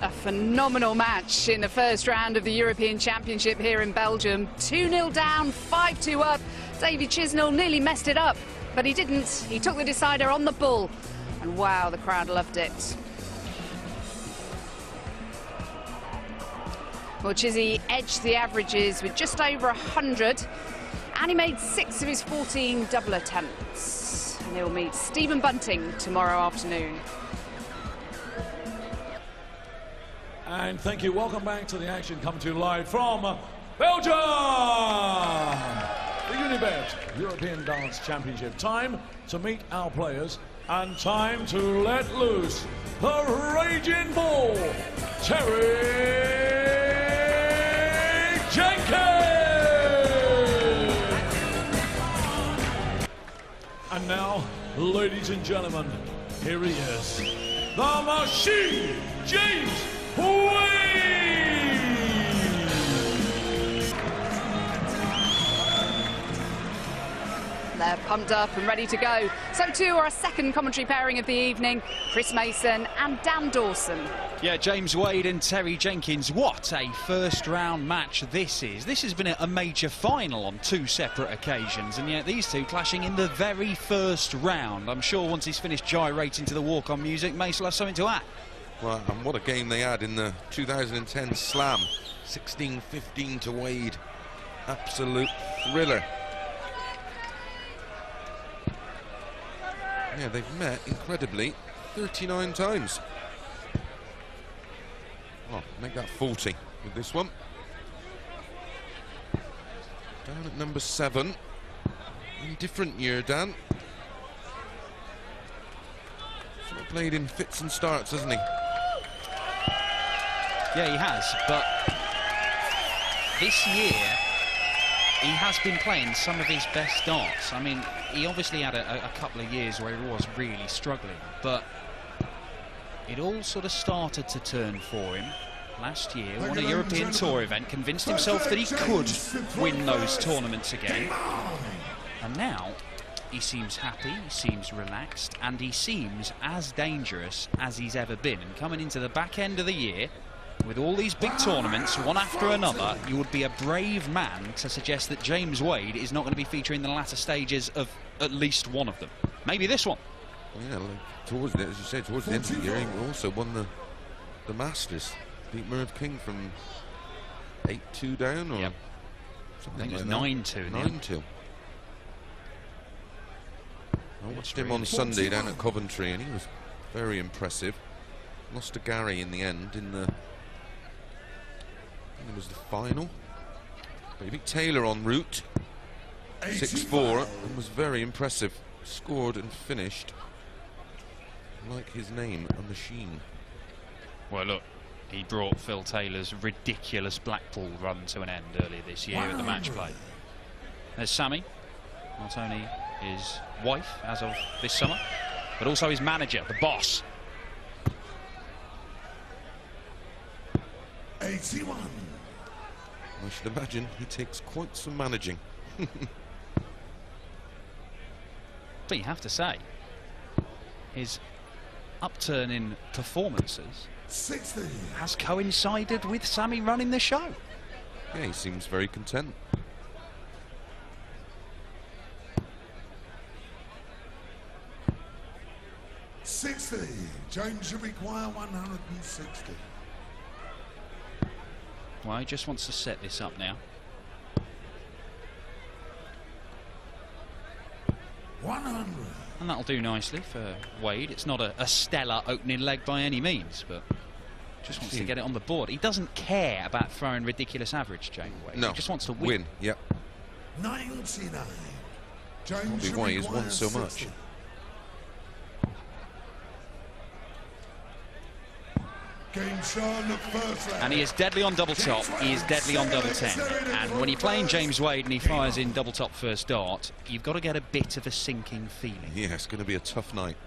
A phenomenal match in the first round of the European Championship here in Belgium. 2-0 down, 5-2 up. Davy Chisnell nearly messed it up, but he didn't. He took the decider on the bull. And wow, the crowd loved it. Well, Chizzy edged the averages with just over 100, and he made 6 of his 14 double attempts. And he'll meet Stephen Bunting tomorrow afternoon. And thank you. Welcome back to the action. Coming to you live from Belgium. The Unibet European Dance Championship. Time to meet our players and time to let loose the raging bull, Terry Jenkins. And now, ladies and gentlemen, here he is, the machine, James Wade! They're pumped up and ready to go. So too are our second commentary pairing of the evening, Chris Mason and Dan Dawson. Yeah, James Wade and Terry Jenkins, what a first round match this is. This has been a major final on 2 separate occasions, and yet these two clashing in the very first round. I'm sure once he's finished gyrating to the walk-on music, Mace will have something to add. Well, and what a game they had in the 2010 Slam. 16-15 to Wade. Absolute thriller. Yeah, they've met, incredibly, 39 times. Oh, make that 40 with this one. Down at number 7. In different year, Dan. Sort of played in fits and starts, hasn't he? Yeah, he has, but this year he has been playing some of his best darts. I mean, he obviously had a couple of years where he was really struggling, but it all sort of started to turn for him last year. Won a European Tour event, convinced himself that he could win those tournaments again, and now he seems happy, he seems relaxed, and he seems as dangerous as he's ever been. And coming into the back end of the year, with all these big tournaments, one after another, you would be a brave man to suggest that James Wade is not going to be featuring the latter stages of at least one of them. Maybe this one. Yeah, like towards the, as you said, towards the end of the year, he also won the Masters. Beat Merv King from 8-2 down, or something. I think it was like 9-2. 9-2. I watched him on Sunday down at Coventry, and he was very impressive. Lost to Gary in the end in the, I think it was the final. But he beat Taylor en route, 6-4, and was very impressive. Scored and finished like his name, a machine. Well, look, he brought Phil Taylor's ridiculous Blackpool run to an end earlier this year at the match play. There's Sammy, not only his wife as of this summer, but also his manager, the boss. 81. I should imagine he takes quite some managing. But you have to say, his upturn in performances 60. has coincided with Sammy running the show. Yeah, he seems very content. James should require 160. Well, he just wants to set this up now. 100. And that'll do nicely for Wade. It's not a stellar opening leg by any means, but just wants to get it on the board. He doesn't care about throwing ridiculous average, James Wade. No, he just wants to win. Yep. 99. James Probably why he's won so much. And he is deadly on double top, he is deadly on double 10. And when you're playing James Wade and he fires in double top first dart, you've got to get a bit of a sinking feeling. Yeah, it's going to be a tough night.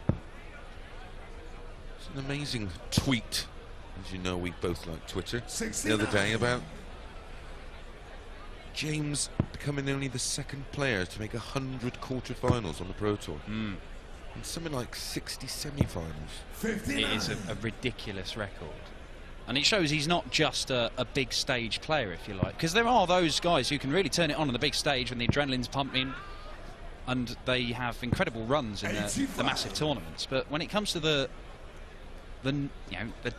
It's an amazing tweet, as you know we both like Twitter, the other day about James becoming only the second player to make 100 quarterfinals on the Pro Tour. And something like 60 semi-finals. It is a ridiculous record. And it shows he's not just a big stage player, if you like. Because there are those guys who can really turn it on the big stage when the adrenaline's pumping, and they have incredible runs in the massive tournaments. But when it comes to the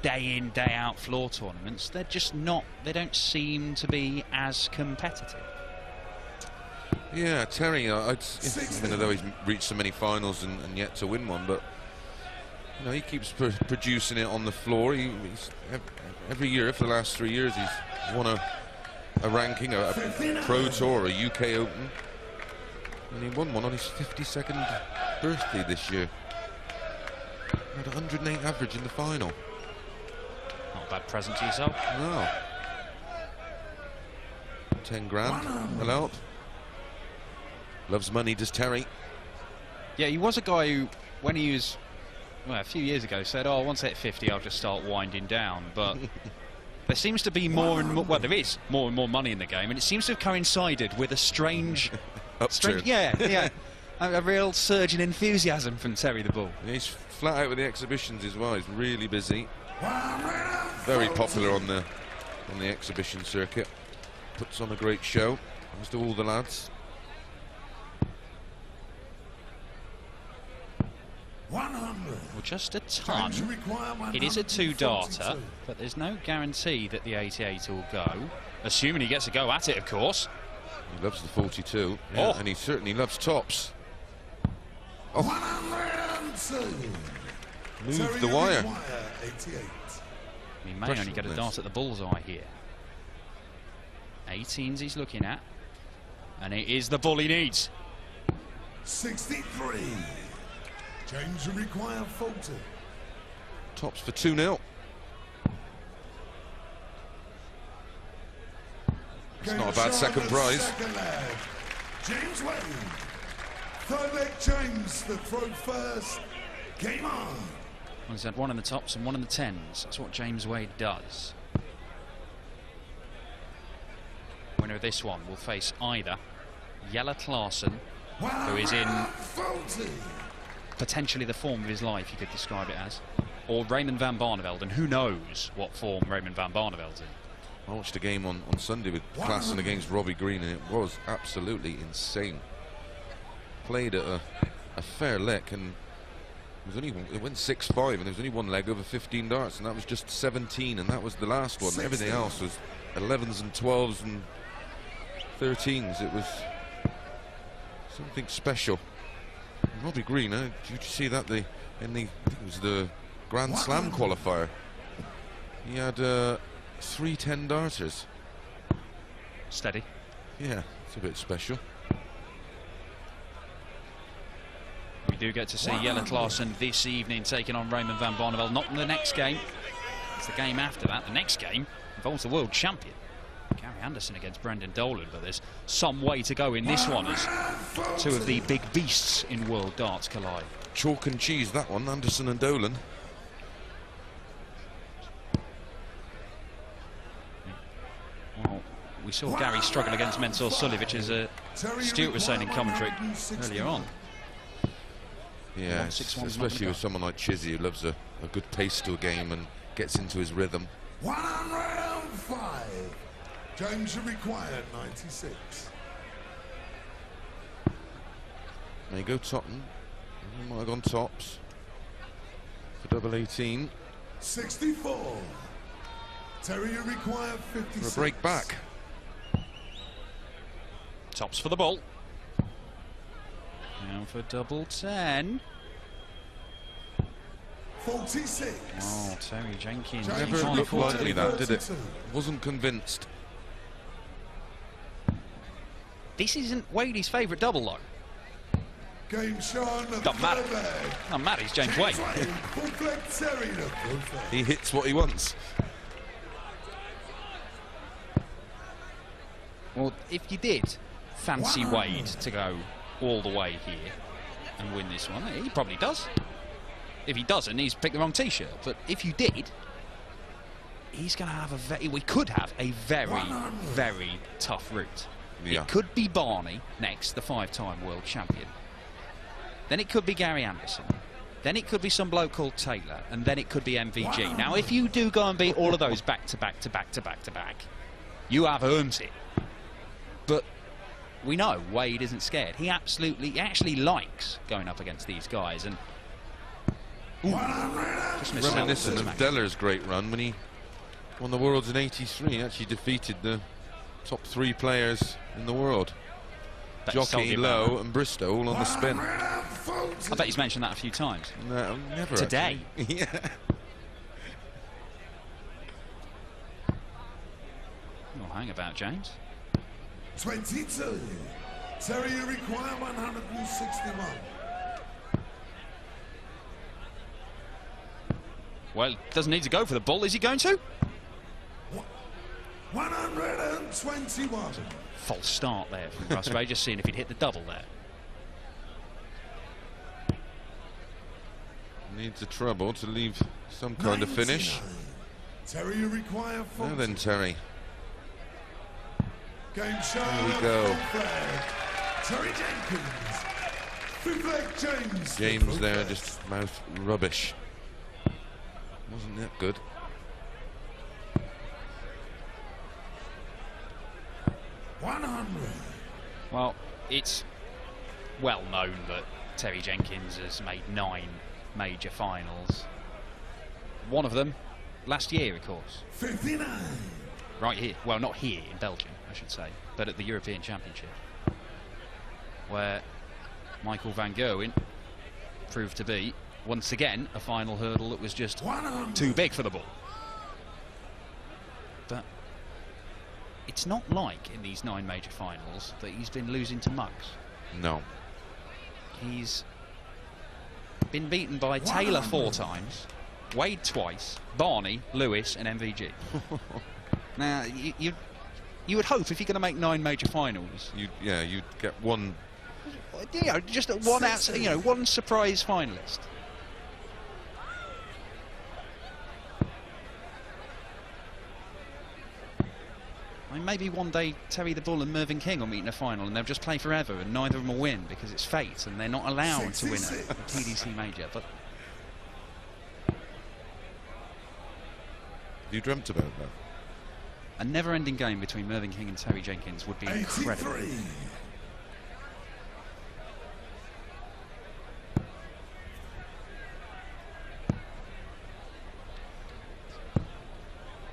day in, day out floor tournaments, they're just not. They don't seem to be as competitive. Yeah, Terry, I mean, although he's reached so many finals and yet to win one, but you know, he keeps producing it on the floor. He's every year for the last 3 years he's won a ranking, a Pro Tour, a UK Open, and he won one on his 52nd birthday this year. He had 108 average in the final. Not a bad present to yourself. No. 10 grand will help. Loves money, does Terry. Yeah, he was a guy who, when he was, well, a few years ago, said, "Oh, once I hit 50, I'll just start winding down." But there seems to be more and more. Well, there is more and more money in the game, and it seems to have coincided with a strange, Upturn. yeah, a real surge in enthusiasm from Terry the Bull. Yeah, he's flat out with the exhibitions as well. He's really busy. Very popular on the exhibition circuit. Puts on a great show, as do all the lads. 100. Well, just a ton. Times require It is a 2-darter, 142. but there's no guarantee that the 88 will go, assuming he gets a go at it, of course. He loves the 42, yeah, Oh. and he certainly loves tops. Oh, 102. moved Terry the wire. require 88. He may Pressure only get a on dart this. at the bullseye here. 18s he's looking at, and it is the bull he needs. 63. James will require 40. Tops for 2-0. It's not a bad second prize. Second leg. James Wade. Third leg, James, the throw first. Game on. Well, he's had one in the tops and one in the 10s. That's what James Wade does. Winner of this one will face either Jelle Klaasen, who is in 40. potentially the form of his life, you could describe it as, or Raymond van Barneveld, and who knows what form Raymond van Barneveld's in. I watched a game on Sunday with Klaasen against Robbie Green, and it was absolutely insane. Played at a fair lick, and it went 6-5, and there was only one leg over 15 darts, and that was just 17, and that was the last one. 16. Everything else was 11s and 12s and 13s. It was something special. And Robbie Green, did you see that I think it was the Grand Slam qualifier? He had 3 10-darters. Steady. Yeah, it's a bit special. We do get to see Jelle Klaasen this evening taking on Raymond van Barneveld. Not in the next game. It's the game after that. The next game involves the world champion, Gary Anderson, against Brendan Dolan. But there's some way to go in this one as two of the big beasts in world darts collide. Chalk and cheese, that one, Anderson and Dolan. Well, we saw Gary struggle against Mensur Suljovic, as Stuart was saying in commentary earlier on. Yeah, 161 's not especially gonna with someone like Chizzy, who loves a good pace to a game and gets into his rhythm. 105. James will require 96. There you go, Totten. He might have gone tops for double 18 64. Terry will require 56. for a break back. Tops for the ball. Now for double 10. 46. Oh, Terry Jenkins. James Never can't looked afford to likely do that, did it? 32. Wasn't convinced. This isn't Wadey's favourite double, though. Game Sean. Doesn't matter. Doesn't matter, he's James Wade. Full flag Terry the full flag. He hits what he wants. Well, if you did fancy Wade to go all the way here and win this one, he probably does. If he doesn't, he's picked the wrong T-shirt. But if you did, he's going to have we could have a very, very tough route. Yeah. It could be Barney next, the 5-time world champion. Then it could be Gary Anderson. then it could be some bloke called Taylor, and then it could be MVG. Now, if you do go and beat all of those back to back to back to back to back, you have earned it. But we know Wade isn't scared. He actually likes going up against these guys. And just reminiscent of Deller's great run when he won the Worlds in '83. He actually defeated the top 3 players in the world. Jockey, Lowe and Bristow all on the spin. I bet he's mentioned that a few times. No, never. Today. Yeah. Oh, hang about, James. 22. Terry, you require 161. Well, doesn't need to go for the ball. Is he going to? 121. False start there from Russ Ray, just seeing if he'd hit the double there. Needs a treble to leave some kind of finish. Terry, you require 40. Now then, Terry. Game show. Here we go. Terry Jenkins. Bootleg James. James there, just mouth rubbish. Wasn't that good? Well, it's well known that Terry Jenkins has made 9 major finals. One of them last year, of course. 59. Right here. Well, not here, in Belgium, I should say, but at the European Championship, where Michael van Gerwen proved to be, once again, a final hurdle that was just too big for the ball. But it's not like in these 9 major finals that he's been losing to mucks. No. He's been beaten by Taylor 4 times, Wade twice, Barney, Lewis and MVG. Now, you would hope if you're going to make 9 major finals, You'd get one. You know, just one outside, you know, one surprise finalist. I mean, maybe one day Terry the Bull and Mervyn King will meet in a final and they'll just play forever and neither of them will win because it's fate and they're not allowed to win a PDC major. But You dreamt about that? A never-ending game between Mervyn King and Terry Jenkins would be incredible. 83.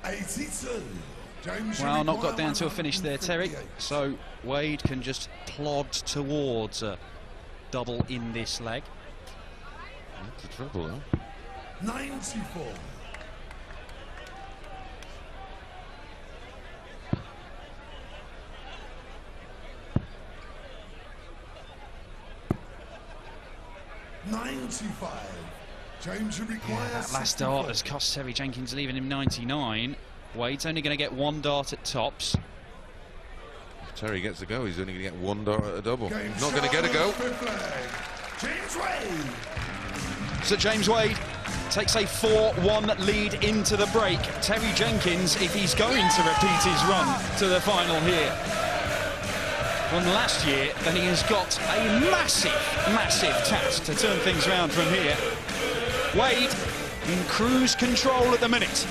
82. James, Well, not got down to a finish there, Terry. 158. So Wade can just plod towards a double in this leg. That's the trouble, huh? 94. James, you require That last dart has cost Terry Jenkins, leaving him 99. Wade's only going to get 1 dart at tops. If Terry gets a go, he's only going to get 1 dart at a double. Game He's not going to get a go. James Wade. So James Wade takes a 4-1 lead into the break. Terry Jenkins, if he's going to repeat his run to the final here from last year, then he has got a massive, massive task to turn things around from here. Wade in cruise control at the minute.